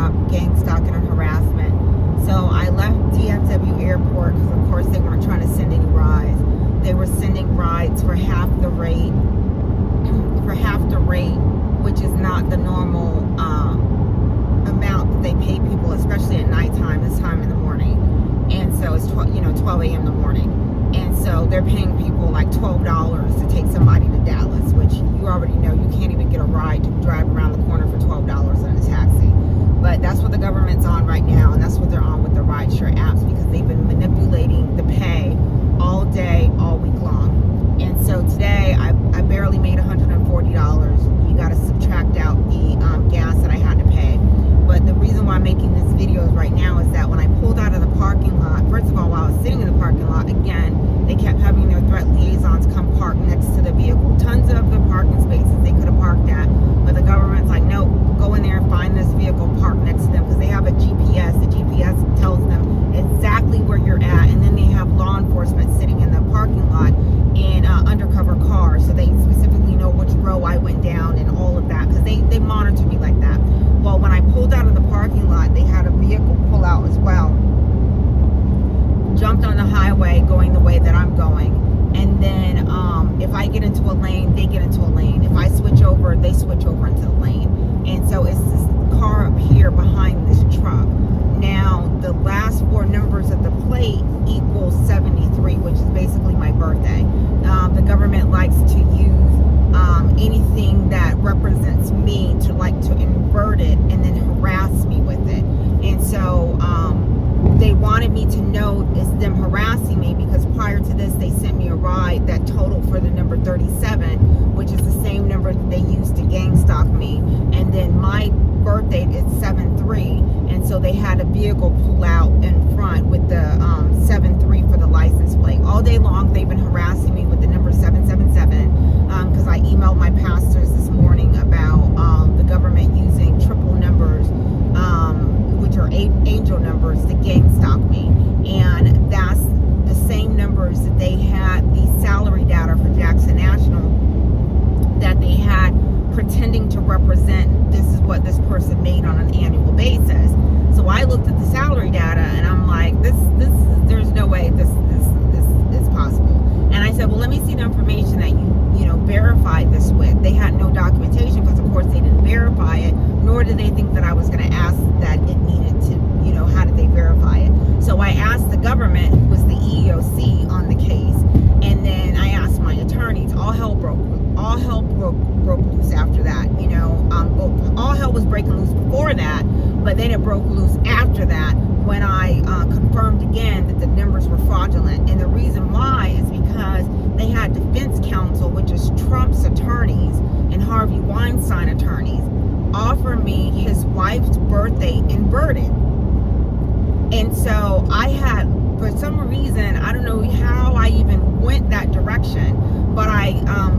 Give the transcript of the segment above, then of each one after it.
stop gang stalking and harassment. So I left DFW Airport because, of course, they weren't trying to send any rides. They were sending rides for half the rate, which is not the normal amount that they pay people, especially at nighttime, this time in the morning. And so it's 12 a.m. in the morning. And so they're paying people like $12 to take somebody to Dallas, which you already know you can't even get a ride to drive around the corner for $12 in a taxi. But that's what the government's on right now, and that's what they're on with the rideshare apps, because they've been manipulating the pay all day, all week long. And so today I barely made $140. You got to subtract out the gas that I had to pay. But the reason why I'm making this video right now is that when I pulled out of the parking lot, first of all, while I was sitting in the parking lot, again, they kept having their threat liaisons come park next to the vehicle. Tons of good parking spaces they could have parked at, but the government's like, nope, go in there and find this vehicle, park next to them, because they have a GPS. The GPS tells them exactly where you're at, and then they have law enforcement sitting in the parking lot in undercover cars, so they specifically know which row I went down and all of that, because they monitor me like that. Well, when I pulled out of the parking lot, they had a vehicle pull out as well. Jumped on the highway going the way that I'm going. And then if I get into a lane, they get into a lane. If I switch over, they switch over into the lane. And so it's this car up here behind this truck. Now, the last four numbers of the plate equals 73, which is basically my birthday. The government likes to use anything that represents me to invert it and then harass me with it. And so they wanted me to know it's them harassing me, because prior to this they sent me a ride that totaled for the number 37, which is the same number that they used to gang stalk me. And then my birth date is 7/3, and so they had a vehicle pull out in front with the 7/3 for the license plate. All day long they've been harassing me with the number 777, because I emailed my pastors this morning about the government using triple numbers, which are angel numbers, to gang stalk me. And that's the same numbers that they had, the salary data for Jackson National, that they had pretending to represent this is what this person made on an annual basis. So I looked at the salary data and I'm like, there's no way this is possible. And I said, well, let me see the information that you verified this with. They had no documentation, because of course they didn't verify it, nor did they think that I was going to ask that it needed to, how did they verify it? So I asked the government, who was the EEOC on the case, and then I asked my attorneys. All hell broke loose after that. All hell was breaking loose before that, but then it broke loose after that when I confirmed again that the numbers were fraudulent. And the reason why is because they had defense counsel, which is Trump's attorneys and Harvey Weinstein attorneys, offer me his wife's birthday inverted. And so I had, for some reason, I don't know how I even went that direction, but I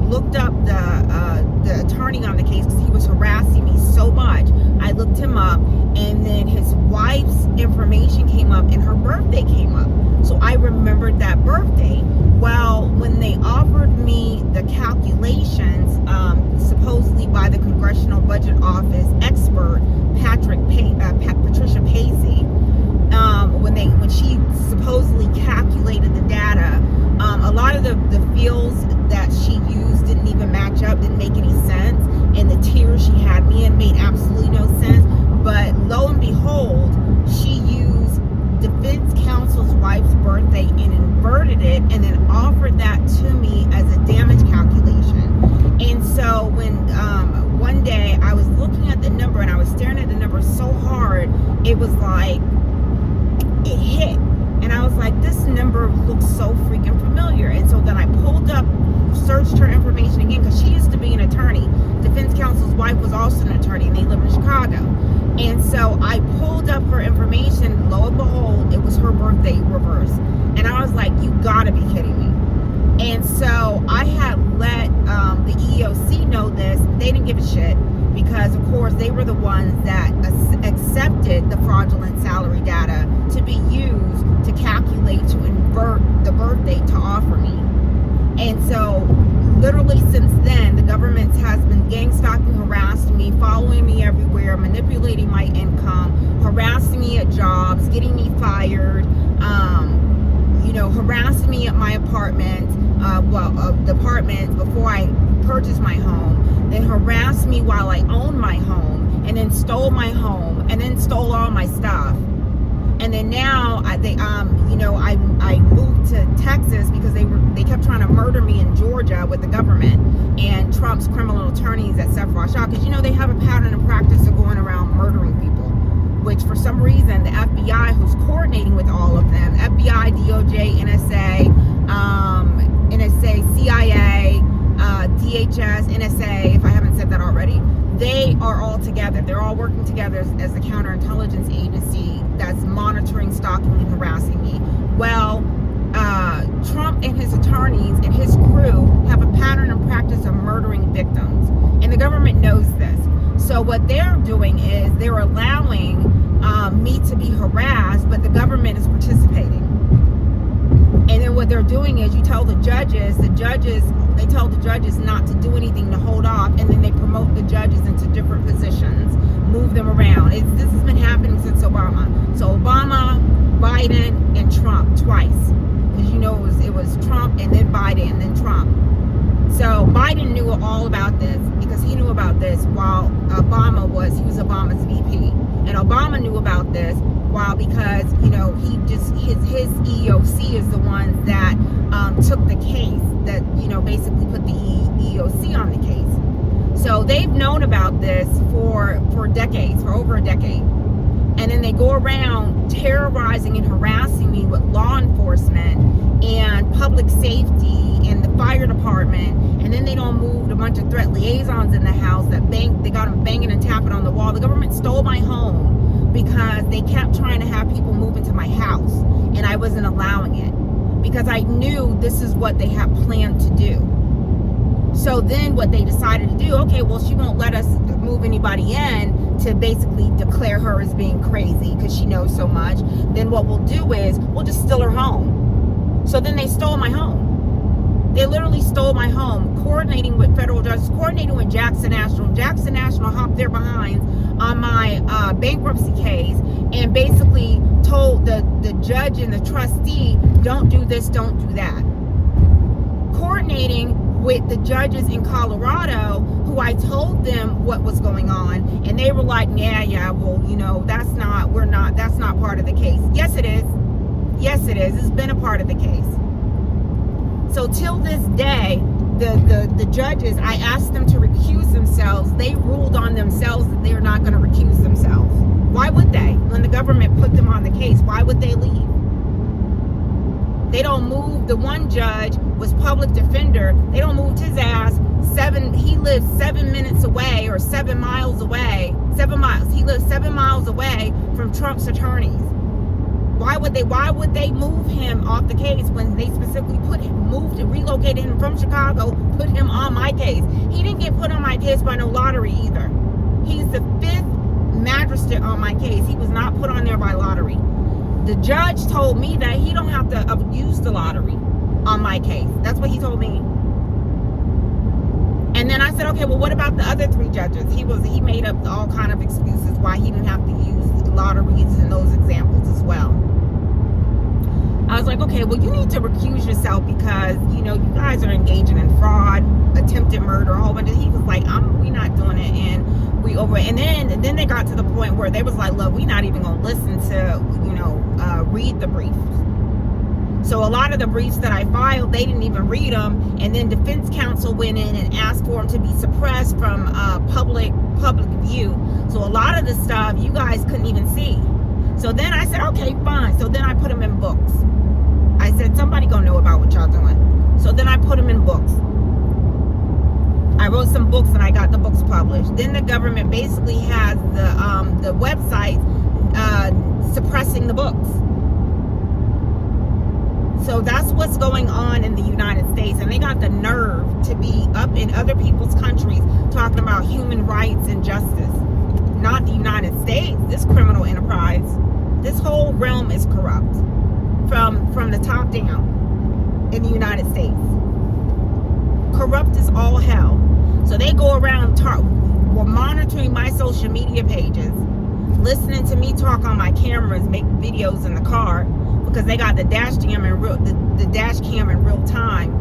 looked up the attorney on the case, because he was harassing me so much. I looked him up, and then his wife's information came up and her birthday came up. So I remembered that birthday. Well, when they offered me the calculations, supposedly by the Congressional Budget Office expert, Patricia Pacey, when she supposedly calculated the data, a lot of the fields that she used didn't even match up, didn't make any sense, and the tiers she had me in made absolutely no sense. But lo and behold, she used defense counsel's wife's birthday and inverted it, and then offered that to me as a damage calculation. And so when one day I was looking at the number and I was staring at the number so hard, it was like it hit, and I was like, this number looks so freaking familiar. And so then I pulled up, searched her information again, because she used to be an attorney. Defense counsel's wife was also an attorney, and they live in Chicago. And so I pulled up her information. Lo and behold, it was her birthday reverse. And I was like, you gotta be kidding me. And so I had let the EEOC know this. They didn't give a shit, because of course they were the ones that accepted the fraudulent salary data to be used to calculate, to invert the birth date to offer me. And so literally since then, the government has been gang stalking, harassing me, following me everywhere. everywhere, manipulating my income, harassing me at jobs, getting me fired, harassing me at my apartment, the apartment before I purchased my home, then harassed me while I owned my home, and then stole my home, and then stole all my stuff. And then now I moved to Texas because they kept trying to murder me in Georgia with the government and Trump's criminal attorneys at Sepharad Shah, because they have a pattern and practice of going around murdering people, which for some reason the FBI, who's coordinating with all of them, FBI, DOJ, NSA, CIA, DHS, NSA, if I haven't said that already, they are all together. They're all working together as a counterintelligence agency that's monitoring, stalking, and harassing me. Well, Trump and his attorneys and his crew have a pattern and practice of murdering victims, and the government knows this. So what they're doing is they're allowing me to be harassed, but the government is participating. And then what they're doing is they tell the judges not to do anything, to hold off, and then they promote the judges into different positions, move them around. This has been happening since Obama. So Obama, Biden, and Trump twice. Because it was Trump and then Biden and then Trump. So Biden knew all about this because he knew about this while he was Obama's VP. And Obama knew about this because his EEOC is the ones that took the case, that basically put the EEOC on the case. So they've known about this for decades, for over a decade. And then they go around terrorizing and harassing me with law enforcement and public safety and the fire department. And then they don't move a bunch of threat liaisons in the house they got them banging and tapping on the wall. The government stole my home because they kept trying to have people move into my house, and I wasn't allowing it because I knew this is what they had planned to do. So then what they decided to do, okay, well, she won't let us move anybody in to basically declare her as being crazy because she knows so much. Then what we'll do is we'll just steal her home. So then they stole my home. They literally stole my home, coordinating with federal judges, coordinating with Jackson National. Jackson National hopped their behinds on my bankruptcy case and basically told the judge and the trustee, don't do this, don't do that. Coordinating with the judges in Colorado, who I told them what was going on, and they were like, well, that's not part of the case. Yes, it is. Yes, it is. It's been a part of the case. So till this day, the judges, I asked them to recuse themselves. They ruled on themselves that they're not going to recuse themselves. Why would they? When the government put them on the case, why would they leave? They don't move. The one judge was public defender. They don't move his ass. He lives 7 minutes away, or 7 miles away. 7 miles. He lives 7 miles away from Trump's attorneys. Why would they move him off the case when they specifically relocated him from Chicago, put him on my case? He didn't get put on my case by no lottery either. He's the 5th magistrate on my case. He was not put on there by lottery. The judge told me that he don't have to use the lottery on my case. That's what he told me. And then I said, okay, well, what about the other 3 judges? He made up all kind of excuses why he didn't have to use lotteries in those examples as well. I was like, okay, well, you need to recuse yourself because, you guys are engaging in fraud, attempted murder, a whole bunch of. He was like, we're not doing it, and we over. And then they got to the point where they was like, look, we're not even gonna listen to, read the briefs. So a lot of the briefs that I filed, they didn't even read them, and then defense counsel went in and asked for them to be suppressed from public view. So a lot of the stuff you guys couldn't even see. So then I said, okay, fine. So then I put them in books. I said, somebody gonna know about what y'all doing. So then I put them in books. I wrote some books and I got the books published. Then the government basically has the website suppressing the books. So that's what's going on in the United States. And they got the nerve to be up in other people's countries talking about human rights and justice. Not the United States. This criminal enterprise, this whole realm is corrupt from the top down in the United States. Corrupt as all hell. So they go around were monitoring my social media pages, listening to me talk on my cameras, make videos in the car, because they got the dash cam in real time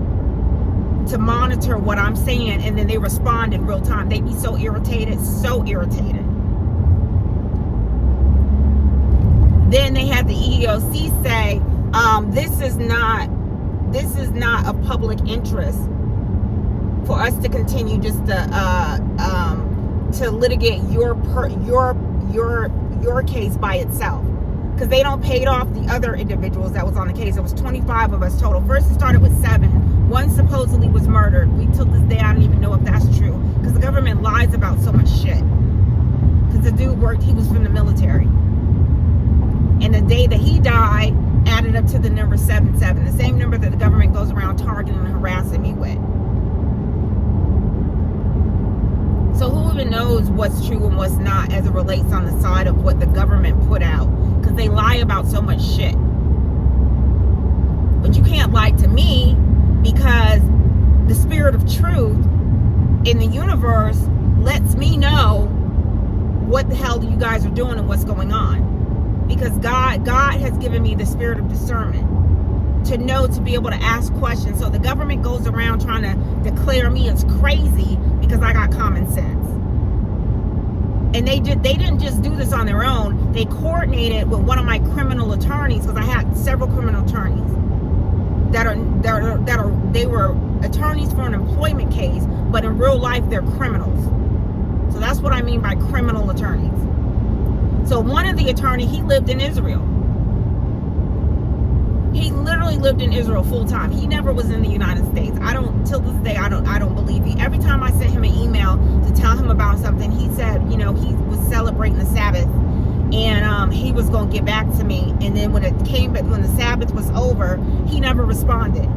to monitor what I'm saying, and then they respond in real time. They'd be so irritated, so irritated. Then they had the EEOC say, this is not a public interest for us to continue just to litigate your case by itself, because they don't paid off the other individuals that was on the case. It was 25 of us total. First it started with 7. One supposedly was murdered. We till this day I don't even know if that's true, because the government lies about so much shit. Because the dude he was from the military, and the day that he died added up to the number 77, the same number that the government goes around targeting and harassing me with. So who even knows what's true and what's not as it relates on the side of what the government put out, because they lie about so much shit. But you can't lie to me, because the spirit of truth in the universe lets me know what the hell you guys are doing and what's going on. Because God has given me the spirit of discernment to know, to be able to ask questions. So the government goes around trying to declare me as crazy because I got common sense. And they didn't just do this on their own. They coordinated with one of my criminal attorneys, because I had several criminal attorneys they were attorneys for an employment case, but in real life they're criminals. So that's what I mean by criminal attorneys. So one of the attorneys, he lived in Israel. He literally lived in Israel full time. He never was in the United States. Till this day, I don't believe he. Every time I sent him an email to tell him about something, he said, he was celebrating the Sabbath, and he was going to get back to me. And then when the Sabbath was over, he never responded.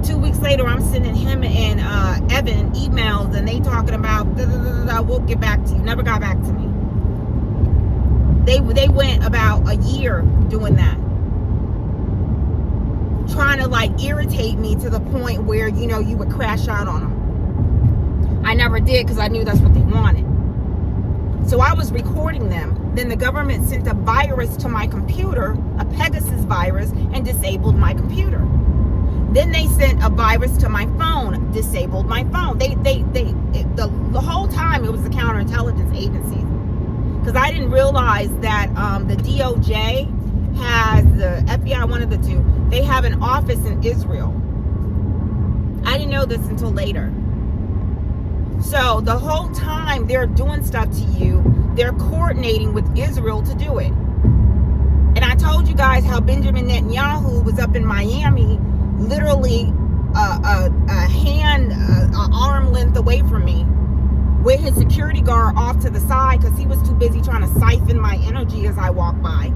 2 weeks later, I'm sending him and Evan emails, and they talking about, we'll get back to you. Never got back to me. They went about a year doing that, trying to irritate me to the point where you would crash out on them. I never did, because I knew that's what they wanted. So I was recording them. Then the government sent a virus to my computer, a Pegasus virus, and disabled my computer. Then they sent a virus to my phone, disabled my phone. The whole time it was the counterintelligence agencies. Because I didn't realize that the DOJ has, the FBI, one of the two, they have an office in Israel. I didn't know this until later. So the whole time they're doing stuff to you, they're coordinating with Israel to do it. And I told you guys how Benjamin Netanyahu was up in Miami, literally an arm length away from me, with his security guard off to the side, because he was too busy trying to siphon my energy as I walked by.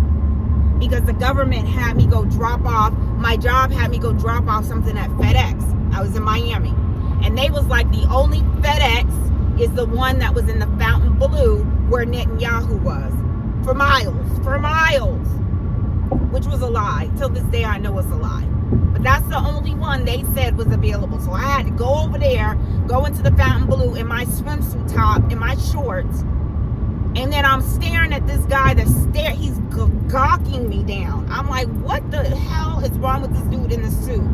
Because the government had me go drop off, my job had me go drop off something at FedEx. I was in Miami. And they was like, the only FedEx is the one that was in the Fountain Blue where Netanyahu was. For miles. Which was a lie. Till this day I know it's a lie. But that's the only one they said was available. So I had to go over there, go into the Fountain Blue in my swimsuit top, in my shorts. And then I'm staring at this guy he's gawking me down. I'm like, what the hell is wrong with this dude in the suit?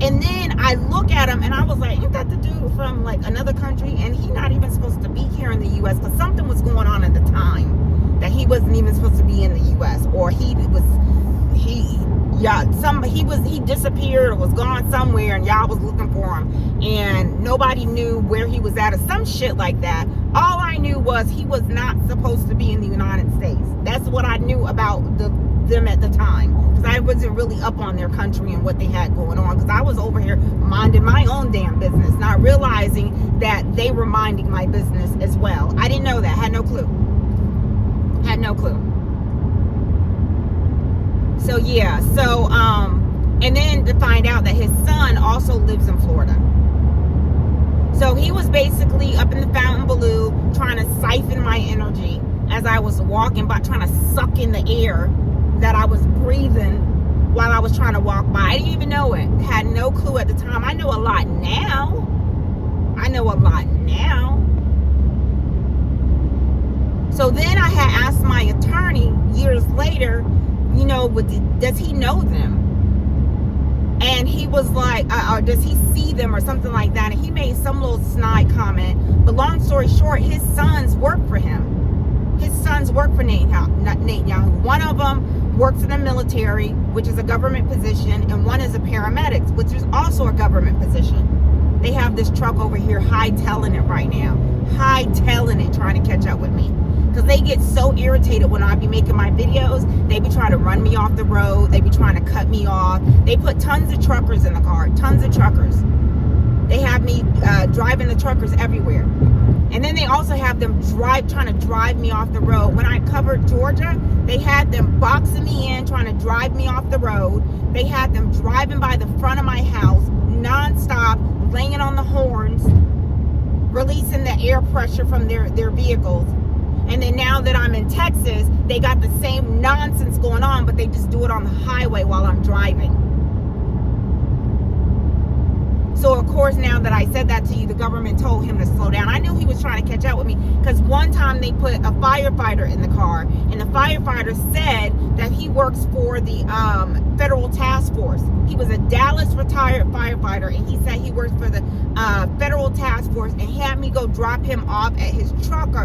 And then I look at him and I was like, ain't that the dude from another country? And he not even supposed to be here in the U.S. because something was going on at the time that he wasn't even supposed to be in the U.S. Or he disappeared or was gone somewhere, and y'all was looking for him, and nobody knew where he was at, or some shit like that. All I knew was he was not supposed to be in the United States. That's what I knew about them at the time, because I wasn't really up on their country and what they had going on, because I was over here minding my own damn business, not realizing that they were minding my business as well. I didn't know that. Had no clue. So yeah, and then to find out that his son also lives in Florida. So he was basically up in the Fountain Blue trying to siphon my energy as I was walking by, trying to suck in the air that I was breathing while I was trying to walk by. I didn't even know it. Had no clue at the time. I know a lot now. So then I had asked my attorney years later, you know, does he know them? And he was like, or does he see them or something like that? And he made some little snide comment. But long story short, his sons work for him. His sons work for Netanyahu. One of them works in the military, which is a government position, and one is a paramedic, which is also a government position. They have this truck over here hightailing it right now. Hightailing it, trying to catch up with me. Because they get so irritated when I be making my videos. They be trying to run me off the road. They be trying to cut me off. They put tons of truckers in the car. Tons of truckers. They have me driving the truckers everywhere. And then they also have them trying to drive me off the road. When I covered Georgia, they had them boxing me in, trying to drive me off the road. They had them driving by the front of my house, nonstop, laying on the horns, releasing the air pressure from their vehicles. And then now that I'm in Texas, they got the same nonsense going on, but they just do it on the highway while I'm driving. So, of course, now that I said that to you, the government told him to slow down. I knew he was trying to catch up with me because one time they put a firefighter in the car, and the firefighter said that he works for the federal task force. He was a Dallas retired firefighter, and he said he works for the federal task force, and he had me go drop him off at his truck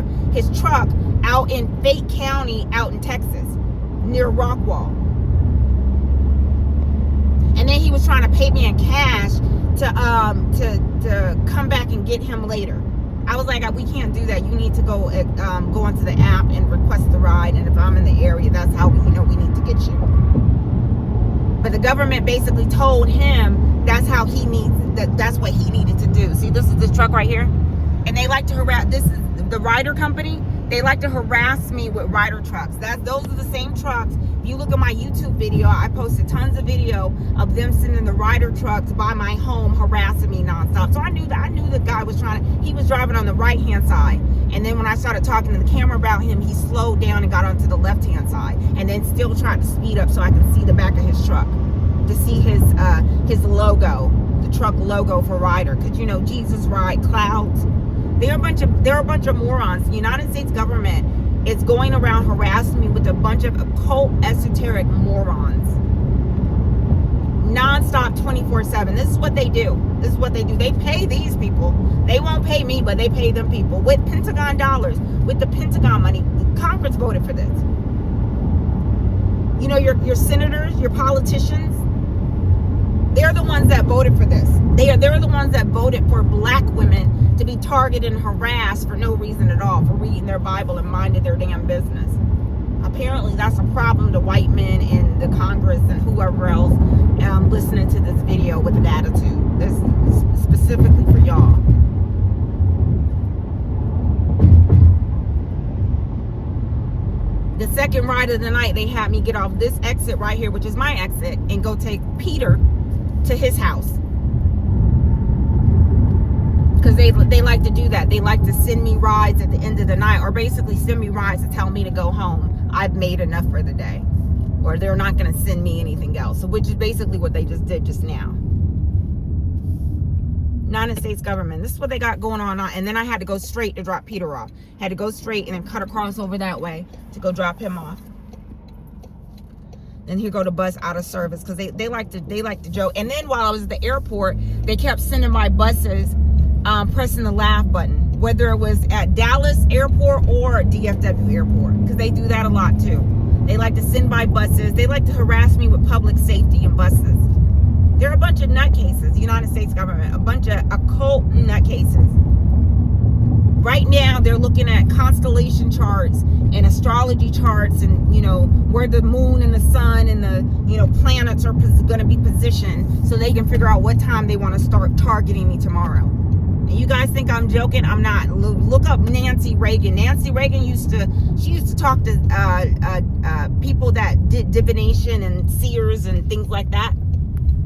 out in Fayette County out in Texas near Rockwall. And then he was trying to pay me in cash to come back and get him later. I was like, we can't do that. You need to go onto the app and request the ride. And if I'm in the area, that's how we need to get you. But the government basically told him that's what he needed to do. See, this is this truck right here, and they like to harass. This is the Ryder company. They like to harass me with Ryder trucks. Those are the same trucks. If you look at my YouTube video, I posted tons of video of them sending the Ryder trucks by my home harassing me nonstop. So I knew the guy was he was driving on the right hand side. And then when I started talking to the camera about him, he slowed down and got onto the left hand side, and then still tried to speed up so I could see the back of his truck, to see his logo, the truck logo for Ryder. Because Jesus ride clouds. They're a bunch of morons. The United States government is going around harassing me with a bunch of occult, esoteric morons. Non-stop, 24/7. This is what they do. They pay these people. They won't pay me, but they pay them people with Pentagon dollars, with the Pentagon money. Congress voted for this. Your senators, your politicians, they're the ones that voted for this. They're the ones that voted for black women to be targeted and harassed for no reason at all, for reading their Bible and minding their damn business. Apparently that's a problem to white men in the Congress and whoever else listening to this video with an attitude. This is specifically for y'all. The second ride of the night, they had me get off this exit right here, which is my exit, and go take Peter to his house. Because they like to do that. They like to send me rides at the end of the night, or basically send me rides to tell me to go home. I've made enough for the day. Or they're not going to send me anything else. So, which is basically what they just did just now. United States government. This is what they got going on. And then I had to go straight to drop Peter off. Had to go straight and then cut across over that way to go drop him off. Then here go the bus out of service, because they like to joke. And then while I was at the airport, they kept sending my buses pressing the laugh button, whether it was at Dallas airport or DFW airport, because they do that a lot too. They like to send by buses. They like to harass me with public safety and buses. They're a bunch of nutcases, the United States government, a bunch of occult nutcases. Right now, they're looking at constellation charts and astrology charts, and where the moon and the sun and the planets are going to be positioned, so they can figure out what time they want to start targeting me tomorrow. And you guys think I'm joking? I'm not. Look up Nancy Reagan. Nancy Reagan used to talk to people that did divination and seers and things like that.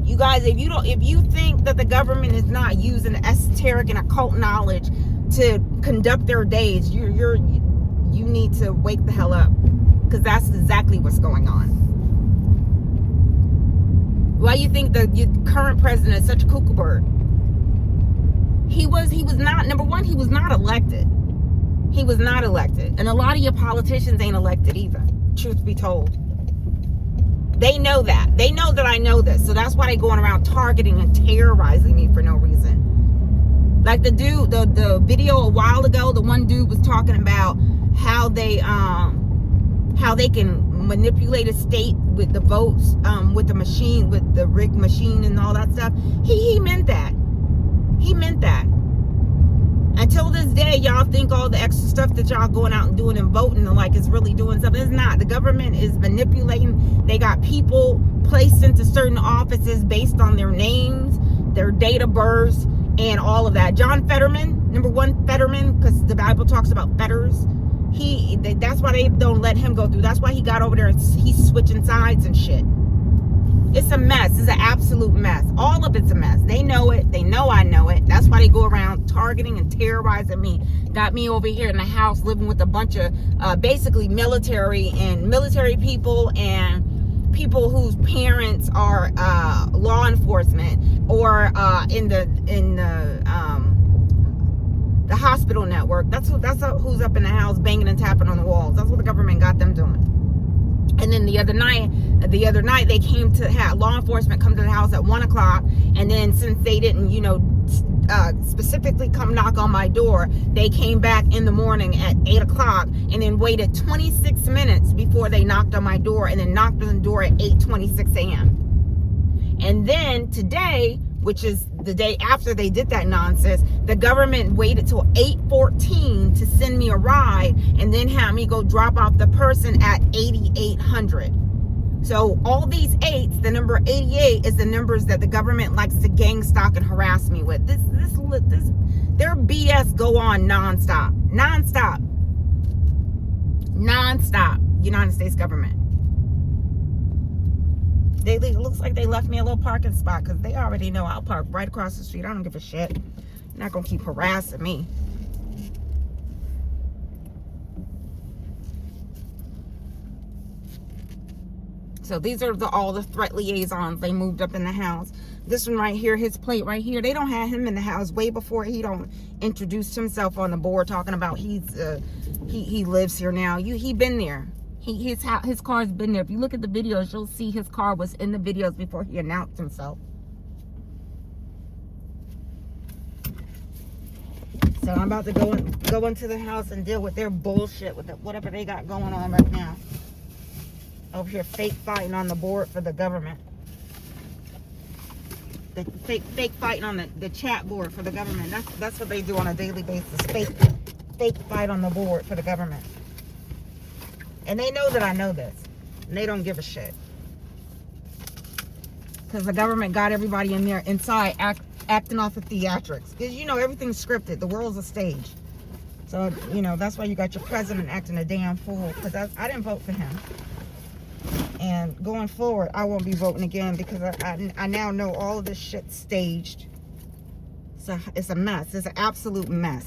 You guys, if you think that the government is not using esoteric and occult knowledge to conduct their days, you need to wake the hell up, because that's exactly what's going on. Why you think the current president is such a cuckoo bird? He was not, number one, he was not elected. He was not elected. And a lot of your politicians ain't elected either, truth be told. They know that. They know that I know this. So that's why they going around targeting and terrorizing me for no reason. Like the dude, the video a while ago, the one dude was talking about how they can manipulate a state with the votes, with the machine, with the rigged machine and all that stuff. He meant that. He meant that. Until this day, y'all think all the extra stuff that y'all going out and doing and voting and like is really doing something. It's not. The government is manipulating. They got people placed into certain offices based on their names, their date of birth, and all of that. John Fetterman, number one Fetterman, because the Bible talks about fetters. That's why they don't let him go through. That's why he got over there and he's switching sides and shit. It's a mess. It's an absolute mess. All of it's a mess. They know it. They know I know it. That's why they go around targeting and terrorizing me. Got me over here in the house living with a bunch of basically military people and people whose parents are law enforcement or in the hospital network. That's who's up in the house banging and tapping on the walls. That's what the government got them doing. And then the other night they came to have law enforcement come to the house at 1 o'clock. And then since they didn't, specifically come knock on my door, they came back in the morning at 8 o'clock and then waited 26 minutes before they knocked on my door, and then knocked on the door at 8:26 a.m. And then today, which is the day after they did that nonsense, the government waited till 8:14 to send me a ride and then have me go drop off the person at 8,800. So all these eights, the number 88 is the numbers that the government likes to gang stalk and harass me with. Their BS go on nonstop. United States government. It looks like they left me a little parking spot because they already know I'll park right across the street. I don't give a shit. You're not going to keep harassing me. So these are all the threat liaisons they moved up in the house. This one right here, his plate right here, they don't have him in the house way before he don't introduced himself on the board talking about he lives here now. He been there. His car's been there. If you look at the videos, you'll see his car was in the videos before he announced himself. So I'm about to go into the house and deal with their bullshit, with whatever they got going on right now. Over here fake fighting on the board for the government. The fake fighting on the chat board for the government. That's what they do on a daily basis. Fake fight on the board for the government. And they know that I know this. And they don't give a shit. Because the government got everybody in there inside acting off of theatrics. Because, everything's scripted. The world's a stage. So, that's why you got your president acting a damn fool. Because I didn't vote for him. And going forward, I won't be voting again because I now know all of this shit staged. So it's a mess. It's an absolute mess.